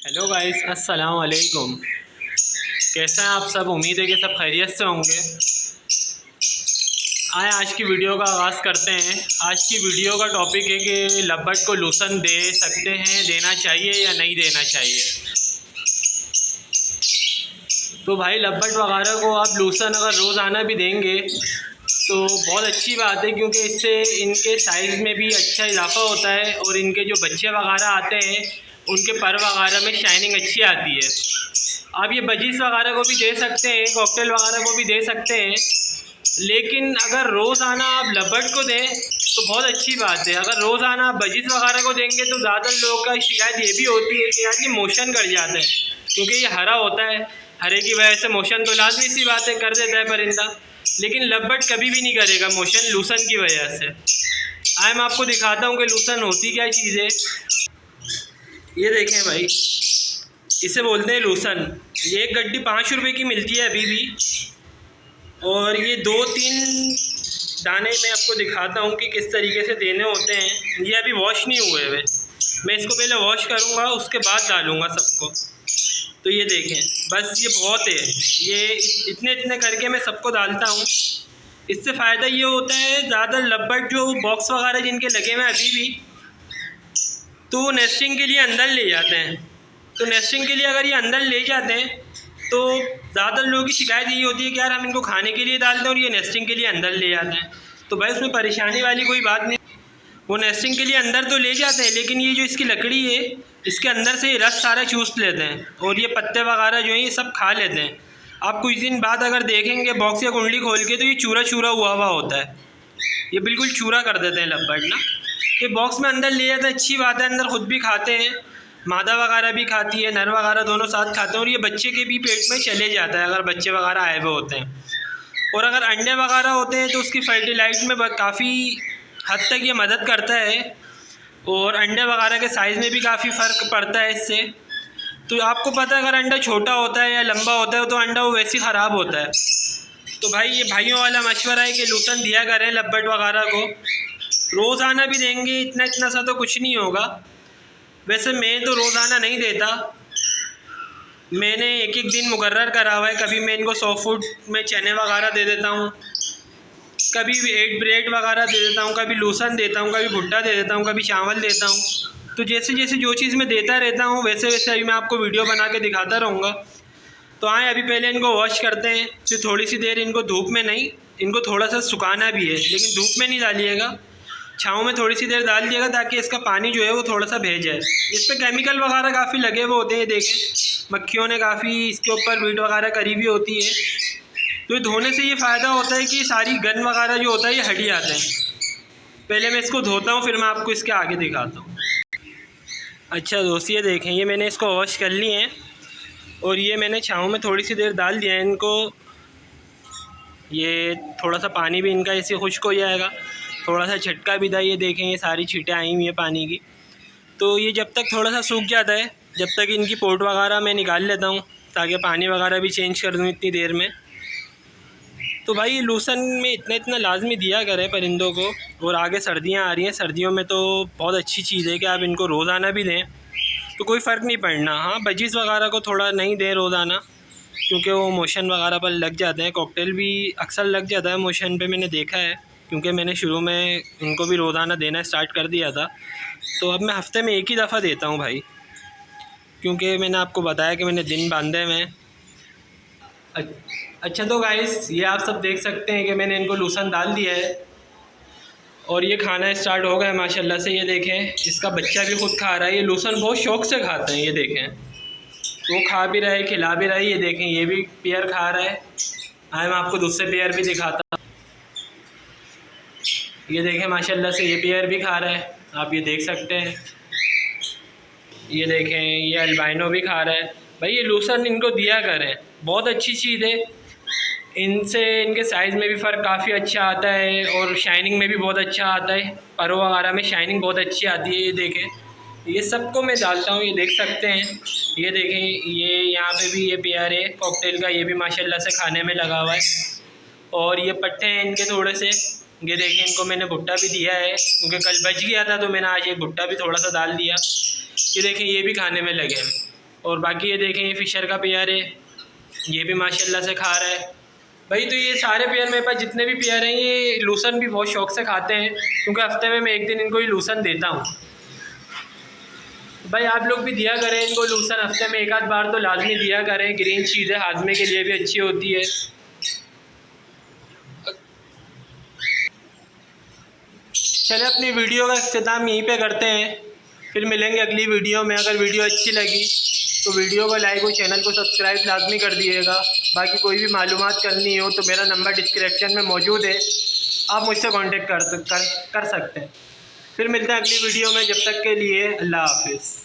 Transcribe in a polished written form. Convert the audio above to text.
Hello guys, अस्सलाम वालेकुम। कैसे हैं आप सब? उम्मीद है कि सब खैरियत से होंगे। आए आज की वीडियो का आगाज़ करते हैं। आज की वीडियो का टॉपिक है कि लब्बट को लूसन दे सकते हैं, देना चाहिए या नहीं देना चाहिए। तो भाई लब्बट वगैरह को आप लूसन अगर रोज़ाना भी देंगे तो बहुत अच्छी बात है, क्योंकि इससे इनके साइज़ में भी अच्छा इजाफा होता है और इनके जो बच्चे वगैरह आते हैं उनके पर वगैरह में शाइनिंग अच्छी आती है। आप ये बजीज़ वगैरह को भी दे सकते हैं, कॉकटेल वगैरह को भी दे सकते हैं, लेकिन अगर रोज़ाना आप लब्बट को दें तो बहुत अच्छी बात है। अगर रोज़ाना आप बजीज़ वगैरह को देंगे तो ज़्यादा लोगों का शिकायत ये भी होती है कि यार ये मोशन कर जाता है, क्योंकि ये हरा होता है, हरे की वजह से मोशन तो लाजमी सी बात है कर देता है परिंदा, लेकिन लब्बट कभी भी नहीं करेगा मोशन लूसन की वजह से। आए मैं आपको दिखाता हूँ कि लूसन होती क्या चीज़ है। ये देखें भाई, इसे बोलते हैं लूसन। ये एक गड्डी 5 रुपये की मिलती है अभी भी, और ये 2-3 दाने मैं आपको दिखाता हूँ कि किस तरीके से देने होते हैं। ये अभी वॉश नहीं हुए हुए, मैं इसको पहले वॉश करूँगा उसके बाद डालूँगा सबको। तो ये देखें, बस ये बहुत है, ये इतने इतने करके मैं सबको डालता हूँ। इससे फ़ायदा ये होता है, ज़्यादा लब्बट जो बॉक्स वगैरह जिनके लगे हुए अभी भी, तो नेस्टिंग के लिए अंदर ले जाते हैं। तो नेस्टिंग के लिए अगर ये अंदर ले जाते हैं तो ज़्यादा लोगों की शिकायत यही होती है कि यार हम इनको खाने के लिए डालते हैं और ये नेस्टिंग के लिए अंदर ले जाते हैं। तो भाई उसमें परेशानी वाली कोई बात नहीं, वो नेस्टिंग के लिए अंदर तो ले जाते हैं, लेकिन ये जो इसकी लकड़ी है इसके अंदर से ये रस सारा चूस लेते हैं और ये पत्ते वगैरह जो हैं ये सब खा लेते हैं। आप कुछ दिन बाद अगर देखेंगे बॉक्स या कुंडली खोल के तो ये चूरा चूरा हुआ होता है, ये बिल्कुल चूरा कर देते हैं लब्बट ना। ये बॉक्स में अंदर ले जाते हैं, अच्छी बात है, अंदर खुद भी खाते हैं, मादा वगैरह भी खाती है, नर वगैरह दोनों साथ खाते हैं, और ये बच्चे के भी पेट में चले जाता है अगर बच्चे वगैरह आए हुए होते हैं। और अगर अंडे वगैरह होते हैं तो उसकी फर्टिलाइज में काफ़ी हद तक ये मदद करता है, और अंडे वगैरह के साइज़ में भी काफ़ी फ़र्क पड़ता है इससे। तो आपको पता है अगर अंडा छोटा होता है या लंबा होता है तो अंडा वो वैसे ही ख़राब होता है। तो भाई ये भाइयों वाला मशवरा है कि लूसन दिया करें लब्बट वगैरह को। रोज़ाना भी देंगे इतना इतना सा तो कुछ नहीं होगा। वैसे मैं तो रोज़ाना नहीं देता, मैंने एक एक दिन मुकर्रर करा हुआ है। कभी मैं इनको 100 फुट में चने वगैरह दे देता हूँ, कभी 8 ब्रेड वगैरह दे देता हूँ, कभी लूसन देता हूँ, कभी भुट्टा दे देता हूँ, कभी चावल देता हूँ। तो जैसे जैसे जो चीज़ मैं देता रहता हूँ वैसे वैसे अभी मैं आपको वीडियो बना के दिखाता रहूँगा। तो आए अभी पहले इनको वॉश करते हैं, फिर थोड़ी सी देर इनको धूप में नहीं, इनको थोड़ा सा सुखाना भी है, लेकिन धूप में नहीं डालिएगा, छाँव में थोड़ी सी देर डाल दिएगा ताकि इसका पानी जो है वो थोड़ा सा बह जाए। इस पर केमिकल वगैरह काफ़ी लगे हुए होते हैं, देखें मक्खियों ने काफ़ी इसके ऊपर बीट वगैरह करी हुई होती है। तो धोने से ये फ़ायदा होता है कि सारी गंद वगैरह जो होता है ये हट जाते हैं। पहले मैं इसको धोता हूँ फिर मैं आपको इसके आगे दिखाता हूँ। अच्छा दोस्त, ये देखें, ये मैंने इसको वॉश कर लिए हैं और ये मैंने छाँव में थोड़ी सी देर डाल दिया है इनको। ये थोड़ा सा पानी भी इनका ऐसे खुश्क हो जाएगा, थोड़ा सा झटका भी था। ये देखें ये सारी छींटें आई हुई हैं पानी की। तो ये जब तक थोड़ा सा सूख जाता है, जब तक इनकी पोट वगैरह मैं निकाल लेता हूँ ताकि पानी वगैरह भी चेंज कर दूँ इतनी देर में। तो भाई लूसन में इतना इतना लाजमी दिया करें परिंदों को। और आगे सर्दियाँ आ रही हैं, सर्दियों में तो बहुत अच्छी चीज़ है कि आप इनको रोज़ाना भी दें तो कोई फ़र्क नहीं पड़ना। हाँ, बजीज़ वगैरह को थोड़ा नहीं दें रोज़ाना, क्योंकि वो मोशन वगैरह पर लग जाते हैं। कॉकटेल भी अक्सर लग जाता है मोशन पे, मैंने देखा है, क्योंकि मैंने शुरू में इनको भी रोज़ाना देना स्टार्ट कर दिया था। तो अब मैं हफ़्ते में एक ही दफ़ा देता हूँ भाई, क्योंकि मैंने आपको बताया कि मैंने दिन बांधे हुए हैं। अच्छा तो गाइस, ये आप सब देख सकते हैं कि मैंने इनको लूसन डाल दिया है और ये खाना स्टार्ट हो गया है माशाल्लाह से। ये देखें, इसका बच्चा भी खुद खा रहा है, ये लूसन बहुत शौक़ से खाता है। ये देखें, वो खा भी रहा है, खिला भी रहा है। ये देखें, ये भी पेयर खा रहा है। आए मैं आपको दूसरे पेयर भी दिखाता हूँ। ये देखें माशाल्लाह से, ये पेयर भी खा रहा है, आप ये देख सकते हैं। ये देखें, ये अल्बाइनो भी खा रहा है। भाई ये लूसन इनको दिया करें, बहुत अच्छी चीज़ है। इनसे इनके साइज़ में भी फ़र्क काफ़ी अच्छा आता है और शाइनिंग में भी बहुत अच्छा आता है, परों वगैरह में शाइनिंग बहुत अच्छी आती है। ये देखें, ये सबको मैं डालता हूँ, ये देख सकते हैं। ये देखें, ये यहाँ पे भी ये पेयर है कॉकटेल का, ये भी माशाल्लाह से खाने में लगा हुआ है। और ये पट्टे हैं इनके थोड़े से। ये देखें, इनको मैंने भुट्टा भी दिया है क्योंकि कल बच गया था तो मैंने आज ये भुट्टा भी थोड़ा सा डाल दिया। ये देखें, ये भी खाने में लगे हैं। और बाकी ये देखें, ये फिशर का पेयर है, ये भी माशाल्लाह से खा रहा है भाई। तो ये सारे पेयर मेरे पास जितने भी पेयर हैं ये लूसन भी बहुत शौक से खाते हैं, क्योंकि हफ्ते में मैं एक दिन इनको ही लूसन देता हूँ। भाई आप लोग भी दिया करें इनको लूसन, हफ्ते में एक आध बार तो लाजमी दिया करें। ग्रीन चीज़ें हाजमे के लिए भी अच्छी होती है। चले अपनी वीडियो का इख्तिताम यहीं पे करते हैं, फिर मिलेंगे अगली वीडियो में। अगर वीडियो अच्छी लगी तो वीडियो को लाइक और चैनल को सब्सक्राइब लाजमी कर दिएगा। बाकी कोई भी मालूमात करनी हो तो मेरा नंबर डिस्क्रिप्शन में मौजूद है, आप मुझसे कांटेक्ट कर सकते हैं। फिर मिलते हैं अगली वीडियो में, जब तक के लिए अल्लाह हाफिज़।